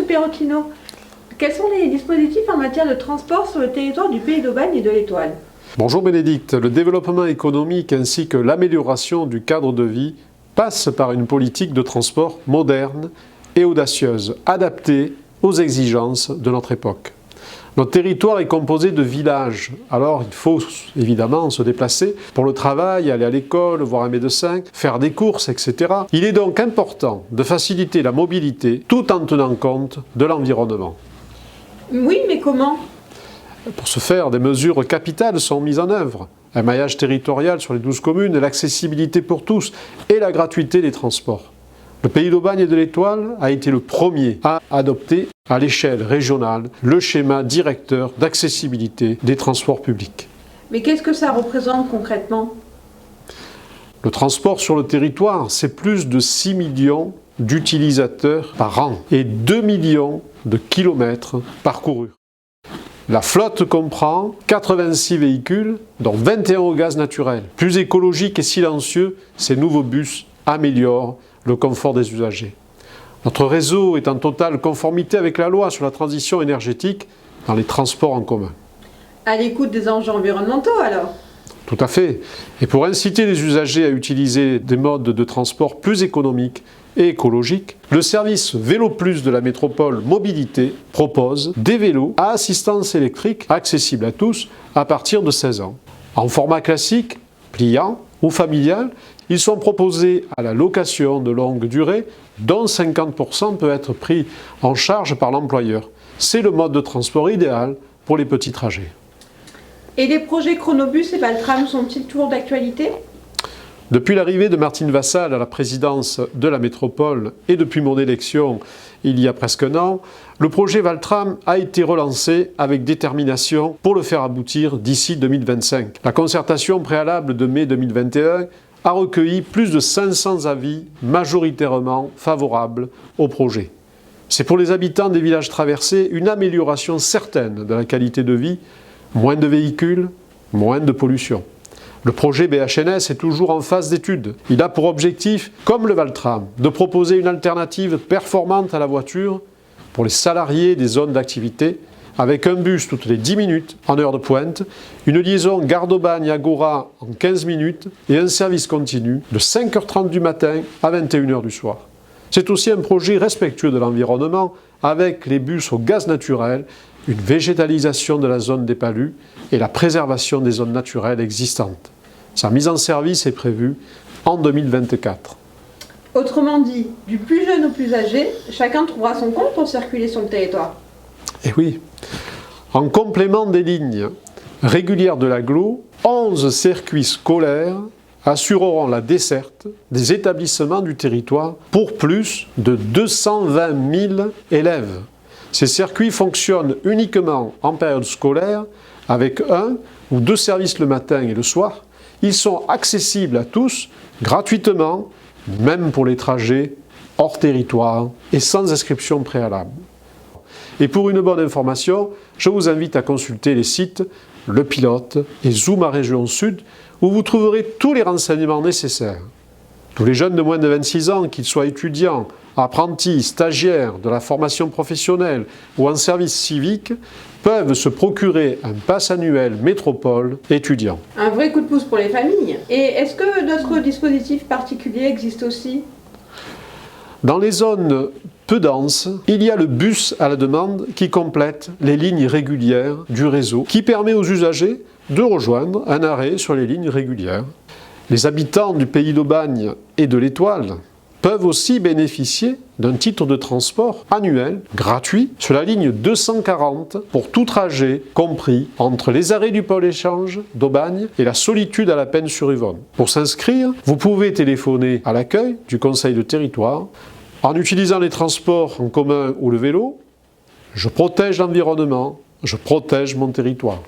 Perrotino, quels sont les dispositifs en matière de transport sur le territoire du Pays d'Aubagne et de l'Étoile? Bonjour Bénédicte, le développement économique ainsi que l'amélioration du cadre de vie passe par une politique de transport moderne et audacieuse, adaptée aux exigences de notre époque. Notre territoire est composé de villages, alors il faut évidemment se déplacer pour le travail, aller à l'école, voir un médecin, faire des courses, etc. Il est donc important de faciliter la mobilité tout en tenant compte de l'environnement. Oui, mais comment? Pour ce faire, des mesures capitales sont mises en œuvre. Un maillage territorial sur les 12 communes, l'accessibilité pour tous et la gratuité des transports. Le Pays d'Aubagne et de l'Étoile a été le premier à adopter à l'échelle régionale le schéma directeur d'accessibilité des transports publics. Mais qu'est-ce que ça représente concrètement? Le transport sur le territoire, c'est plus de 6 millions d'utilisateurs par an et 2 millions de kilomètres parcourus. La flotte comprend 86 véhicules, dont 21 au gaz naturel. Plus écologiques et silencieux, ces nouveaux bus améliorent le confort des usagers. Notre réseau est en totale conformité avec la loi sur la transition énergétique dans les transports en commun. À l'écoute des enjeux environnementaux alors? Tout à fait. Et pour inciter les usagers à utiliser des modes de transport plus économiques et écologiques, le service Vélo Plus de la métropole Mobilité propose des vélos à assistance électrique accessibles à tous à partir de 16 ans. En format classique, pliant ou familial, ils sont proposés à la location de longue durée, dont 50% peut être pris en charge par l'employeur. C'est le mode de transport idéal pour les petits trajets. Et les projets Chronobus et Valtram sont-ils toujours d'actualité? Depuis l'arrivée de Martine Vassal à la présidence de la métropole et depuis mon élection il y a presque un an, le projet Valtram a été relancé avec détermination pour le faire aboutir d'ici 2025. La concertation préalable de mai 2021 a recueilli plus de 500 avis majoritairement favorables au projet. C'est pour les habitants des villages traversés une amélioration certaine de la qualité de vie, moins de véhicules, moins de pollution. Le projet BHNS est toujours en phase d'étude. Il a pour objectif, comme le Valtram, de proposer une alternative performante à la voiture pour les salariés des zones d'activité, avec un bus toutes les 10 minutes en heure de pointe, une liaison Gare d'Aubagne-Agora en 15 minutes et un service continu de 5h30 du matin à 21h du soir. C'est aussi un projet respectueux de l'environnement avec les bus au gaz naturel, une végétalisation de la zone des Palus et la préservation des zones naturelles existantes. Sa mise en service est prévue en 2024. Autrement dit, du plus jeune au plus âgé, chacun trouvera son compte pour circuler sur le territoire. Et oui, en complément des lignes régulières de l'agglo, 11 circuits scolaires assureront la desserte des établissements du territoire pour plus de 220 000 élèves. Ces circuits fonctionnent uniquement en période scolaire avec 1 ou 2 services le matin et le soir. Ils sont accessibles à tous gratuitement, même pour les trajets hors territoire et sans inscription préalable. Et pour une bonne information, je vous invite à consulter les sites Le Pilote et Zoom à Région Sud où vous trouverez tous les renseignements nécessaires. Tous les jeunes de moins de 26 ans, qu'ils soient étudiants, apprentis, stagiaires, de la formation professionnelle ou en service civique, peuvent se procurer un pass annuel métropole étudiant. Un vrai coup de pouce pour les familles. Et est-ce que d'autres dispositifs particuliers existent aussi? Dans les zones peu denses, il y a le bus à la demande qui complète les lignes régulières du réseau, qui permet aux usagers de rejoindre un arrêt sur les lignes régulières. Les habitants du Pays d'Aubagne et de l'Étoile peuvent aussi bénéficier d'un titre de transport annuel gratuit sur la ligne 240 pour tout trajet compris entre les arrêts du pôle échange d'Aubagne et la Solitude à la Penne-sur-Yvonne. Pour s'inscrire, vous pouvez téléphoner à l'accueil du conseil de territoire en utilisant les transports en commun ou le vélo. Je protège l'environnement, je protège mon territoire.